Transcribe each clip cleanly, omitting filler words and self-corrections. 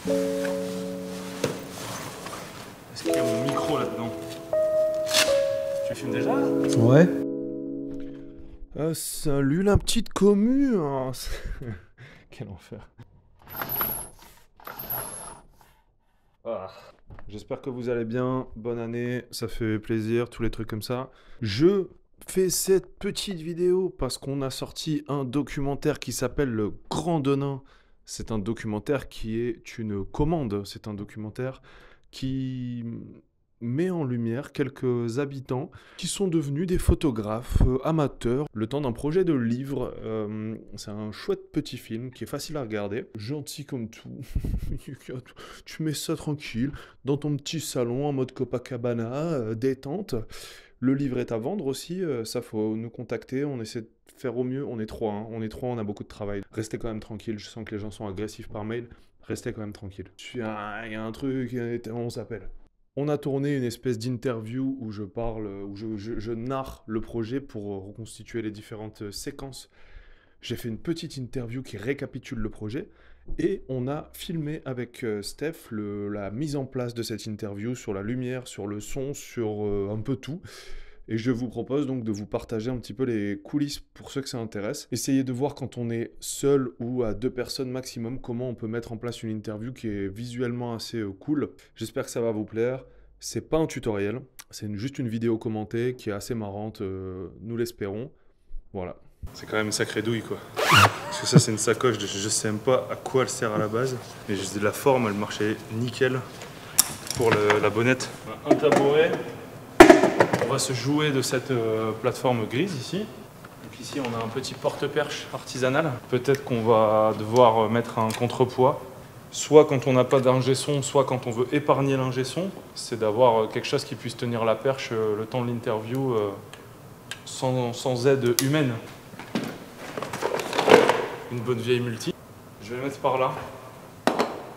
Est-ce qu'il y a mon micro là-dedans? Tu filmes déjà? Ouais. Salut la petite commu hein. Quel enfer. Ah. J'espère que vous allez bien, bonne année, ça fait plaisir, tous les trucs comme ça. Je fais cette petite vidéo parce qu'on a sorti un documentaire qui s'appelle Le Grand Denain. C'est un documentaire qui est une commande, c'est un documentaire qui met en lumière quelques habitants qui sont devenus des photographes amateurs le temps d'un projet de livre. C'est un chouette petit film qui est facile à regarder, gentil comme tout. Tu mets ça tranquille dans ton petit salon en mode Copacabana, détente. Le livre est à vendre aussi, ça faut nous contacter, on essaie de faire au mieux. On est trois, hein. On a beaucoup de travail. Restez quand même tranquille, je sens que les gens sont agressifs par mail. Restez quand même tranquille. Il y a un truc, on s'appelle. On a tourné une espèce d'interview où je parle, où je narre le projet pour reconstituer les différentes séquences. J'ai fait une petite interview qui récapitule le projet et on a filmé avec Steph la mise en place de cette interview sur la lumière, sur le son, sur un peu tout. Et je vous propose donc de vous partager un petit peu les coulisses pour ceux que ça intéresse. Essayez de voir quand on est seul ou à 2 personnes maximum comment on peut mettre en place une interview qui est visuellement assez cool. J'espère que ça va vous plaire. C'est pas un tutoriel, c'est juste une vidéo commentée qui est assez marrante, nous l'espérons. Voilà. C'est quand même une sacrée douille quoi. Parce que ça c'est une sacoche, je sais même pas à quoi elle sert à la base. Mais juste de la forme, elle marchait nickel pour la bonnette. Un tabouret. On va se jouer de cette plateforme grise ici. Donc ici on a un petit porte-perche artisanal. Peut-être qu'on va devoir mettre un contrepoids. Soit quand on n'a pas d'ingé son, soit quand on veut épargner l'ingé son. C'est d'avoir quelque chose qui puisse tenir la perche le temps de l'interview sans aide humaine. Une bonne vieille multi. Je vais la mettre par là.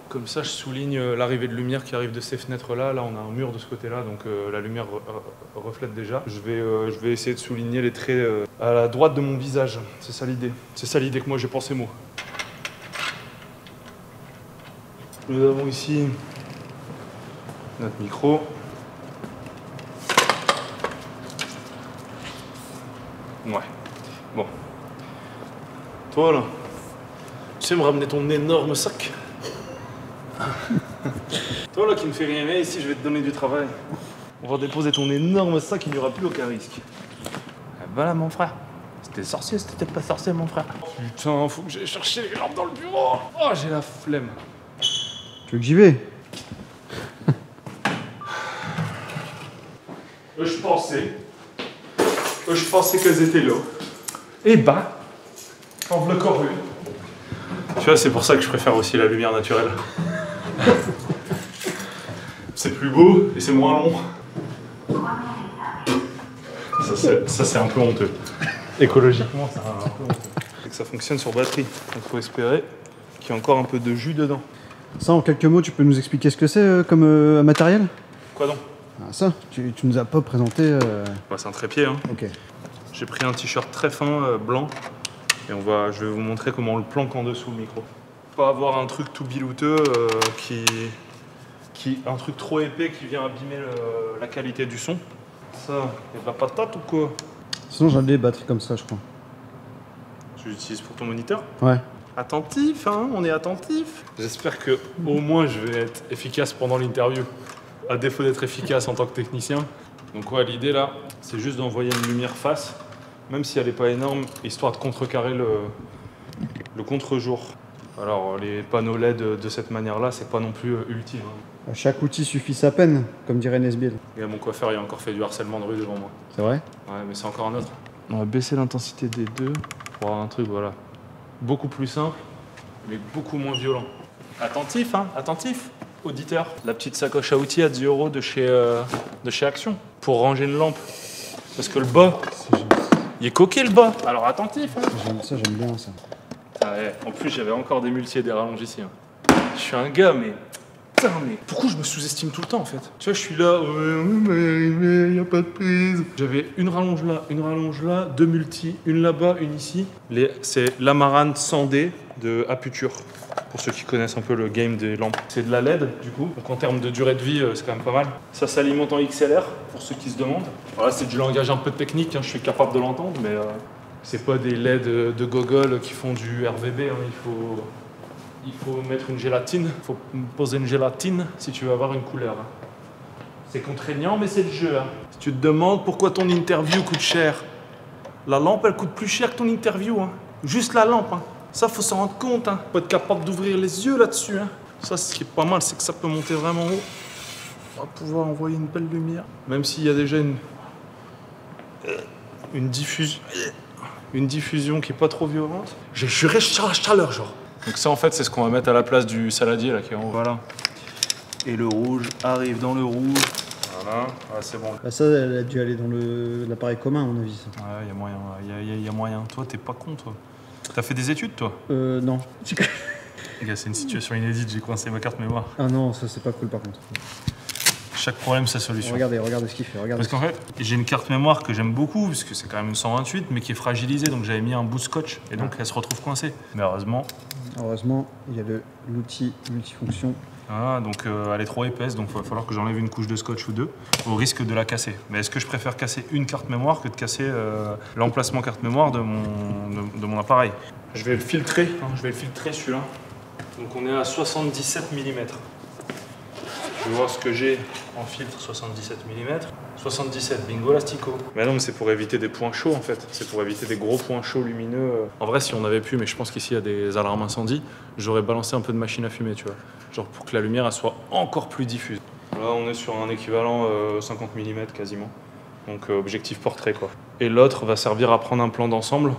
Comme ça, je souligne l'arrivée de lumière qui arrive de ces fenêtres-là. Là, on a un mur de ce côté-là, donc la lumière reflète déjà. Je vais essayer de souligner les traits à la droite de mon visage. C'est ça l'idée. C'est ça l'idée que moi j'ai pensé, moi. Nous avons ici notre micro. Ouais. Bon. Toi, là, tu sais me ramener ton énorme sac? Toi là qui ne fais rien, mais ici je vais te donner du travail. On va déposer ton énorme sac, il n'y aura plus aucun risque. Voilà mon frère. C'était sorcier, c'était pas sorcier mon frère. Putain, faut que j'aille chercher les lampes dans le bureau. Oh, j'ai la flemme. Tu veux que j'y vais? Je pensais qu'elles étaient là. Et bah, en voilà encore une. Tu vois, c'est pour ça que je préfère aussi la lumière naturelle. C'est plus beau et c'est moins long. Ça c'est un peu honteux. Écologiquement, c'est un peu honteux. C'est que ça fonctionne sur batterie. Donc il faut espérer qu'il y ait encore un peu de jus dedans. Ça, en quelques mots, tu peux nous expliquer ce que c'est comme matériel? Quoi donc? Ah, ça, tu nous as pas présenté. Bah, c'est un trépied. Hein. Ok. J'ai pris un t-shirt très fin, blanc. Et je vais vous montrer comment on le planque en dessous le micro. Pas avoir un truc tout bilouteux un truc trop épais qui vient abîmer la qualité du son. Ça, il y a de la patate ou quoi? Sinon, j'en ai des batteries comme ça, je crois. Tu l'utilises pour ton moniteur? Ouais. Attentif, hein, on est attentif. J'espère que au moins je vais être efficace pendant l'interview, à défaut d'être efficace en tant que technicien. Donc ouais, l'idée là, c'est juste d'envoyer une lumière face, même si elle n'est pas énorme, histoire de contrecarrer le contre-jour. Alors les panneaux LED de cette manière-là, c'est pas non plus ultime. Hein. Chaque outil suffit sa peine, comme dirait Nesbill. Et mon coiffeur, il a encore fait du harcèlement de rue devant moi. C'est vrai? Ouais, mais c'est encore un autre. On va baisser l'intensité des deux pour avoir un truc, voilà, beaucoup plus simple, mais beaucoup moins violent. Attentif, hein, attentif, auditeur. La petite sacoche à outils à 10 € de chez Action pour ranger une lampe. Parce que le bas, il est coquet le bas. Alors attentif. Hein. Ça, j'aime bien ça. Ah ouais. En plus, j'avais encore des multis et des rallonges ici. Hein. Je suis un gars, mais... Putain, mais pourquoi je me sous-estime tout le temps en fait? Tu vois, je suis là, mais il n'y a pas de prise. J'avais une rallonge là, 2 multis, une là-bas, une ici. C'est l'Amarant 100D de Aputure, pour ceux qui connaissent un peu le game des lampes. C'est de la LED du coup, donc en termes de durée de vie, c'est quand même pas mal. Ça s'alimente en XLR, pour ceux qui se demandent. Voilà, c'est du langage un peu technique, hein, je suis capable de l'entendre, mais c'est pas des LED de gogol qui font du RVB, hein. Il faut mettre une gélatine, il faut poser une gélatine si tu veux avoir une couleur. Hein. C'est contraignant, mais c'est le jeu. Hein. Si tu te demandes pourquoi ton interview coûte cher, la lampe, elle coûte plus cher que ton interview. Hein. Juste la lampe. Hein. Ça, faut s'en rendre compte. Hein. Faut être capable d'ouvrir les yeux là-dessus. Hein. Ça, ce qui est pas mal, c'est que ça peut monter vraiment haut. On va pouvoir envoyer une belle lumière. Même s'il y a déjà une diffusion qui est pas trop violente. J'ai juré sur la chaleur, genre. Donc ça, en fait, c'est ce qu'on va mettre à la place du saladier, là, qui est en haut. Voilà. Et le rouge arrive dans le rouge. Voilà, ah, c'est bon. Bah ça, elle a dû aller dans l'appareil commun, à mon avis. Ça. Ouais, il y a moyen. Il y a moyen. Toi, t'es pas con, toi. T'as fait des études, toi? Non. Les gars, c'est une situation inédite. J'ai coincé ma carte mémoire. Ah non, ça, c'est pas cool, par contre. Chaque problème, sa solution. Regardez ce qu'il fait. Parce qu'en fait, j'ai une carte mémoire que j'aime beaucoup, puisque c'est quand même une 128, mais qui est fragilisée. Donc j'avais mis un bout de scotch, et donc elle se retrouve coincée. Mais heureusement, il y a l'outil multifonction. Ah, donc elle est trop épaisse, donc il va falloir que j'enlève une couche de scotch ou deux, au risque de la casser. Mais est-ce que je préfère casser une carte mémoire que de casser l'emplacement carte mémoire de mon appareil? Je vais le filtrer, celui-là. Donc on est à 77 mm. Je vais voir ce que j'ai en filtre 77 mm. 77, bingo l'astico. Mais non, mais c'est pour éviter des points chauds en fait. C'est pour éviter des gros points chauds lumineux. En vrai, si on avait pu, mais je pense qu'ici il y a des alarmes incendie, j'aurais balancé un peu de machine à fumer, tu vois. Genre pour que la lumière elle soit encore plus diffuse. Là, on est sur un équivalent 50 mm quasiment. Donc objectif portrait quoi. Et l'autre va servir à prendre un plan d'ensemble.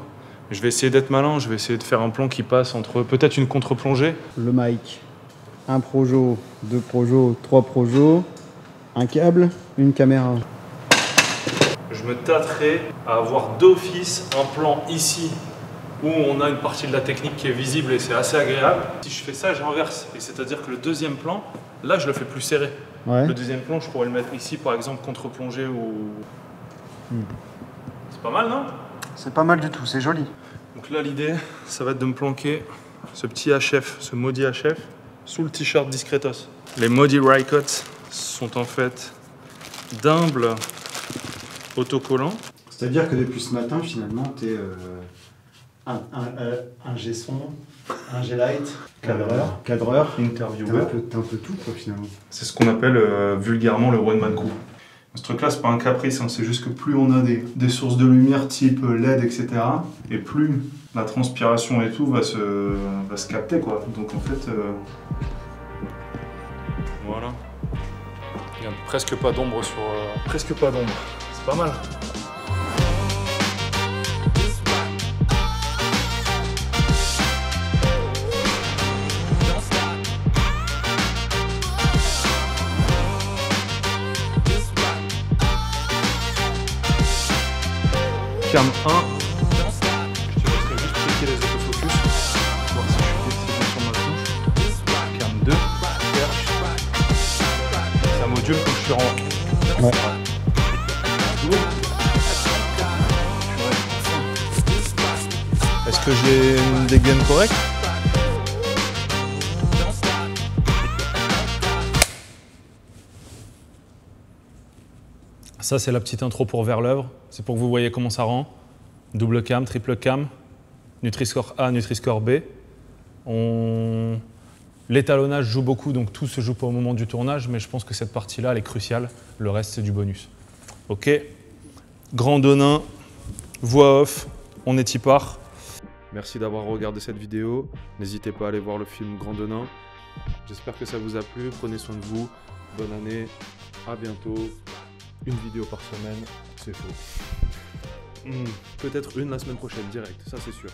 Je vais essayer d'être malin, je vais essayer de faire un plan qui passe entre peut-être une contre-plongée. Le mic. Un Projo, 2 Projo, 3 Projo, un câble, une caméra. Je me tâterai à avoir d'office un plan ici où on a une partie de la technique qui est visible et c'est assez agréable. Si je fais ça, j'inverse. Et c'est-à-dire que le deuxième plan, là, je le fais plus serré. Ouais. Le deuxième plan, je pourrais le mettre ici, par exemple, contre-plongée ou... C'est pas mal, non? C'est pas mal du tout, c'est joli. Donc là, l'idée, ça va être de me planquer ce petit HF, ce maudit HF, sous le t-shirt Discretos. Les maudits Rycots sont en fait d'humbles autocollants. C'est-à-dire que depuis ce matin, finalement, t'es un G-son, un G-light, cadreur, intervieweur. T'es un peu tout, quoi, finalement. C'est ce qu'on appelle vulgairement le one-man crew. Ce truc-là, c'est pas un caprice, hein, c'est juste que plus on a des sources de lumière type LED, etc., et plus la transpiration et tout va se capter, quoi. Donc en fait, voilà. Il y a presque pas d'ombre sur... presque pas d'ombre. C'est pas mal. Cam 1, je te laisserai juste checker les autofocus, voir si je suis bien sur ma touche. Cam 2, perche. Ça module quand je suis en... Ouais. Est-ce que j'ai une dégaine correcte? Ça, c'est la petite intro pour Vers l'œuvre. C'est pour que vous voyez comment ça rend. Double cam, triple cam, Nutri-Score A, Nutri-Score B. L'étalonnage joue beaucoup, donc tout se joue pas au moment du tournage, mais je pense que cette partie-là, elle est cruciale. Le reste, c'est du bonus. Ok. Grand Donin, voix off, on est y part. Merci d'avoir regardé cette vidéo. N'hésitez pas à aller voir le film Grand Donin. J'espère que ça vous a plu. Prenez soin de vous. Bonne année. À bientôt. Une vidéo par semaine, c'est faux. Peut-être une la semaine prochaine, direct, ça c'est sûr.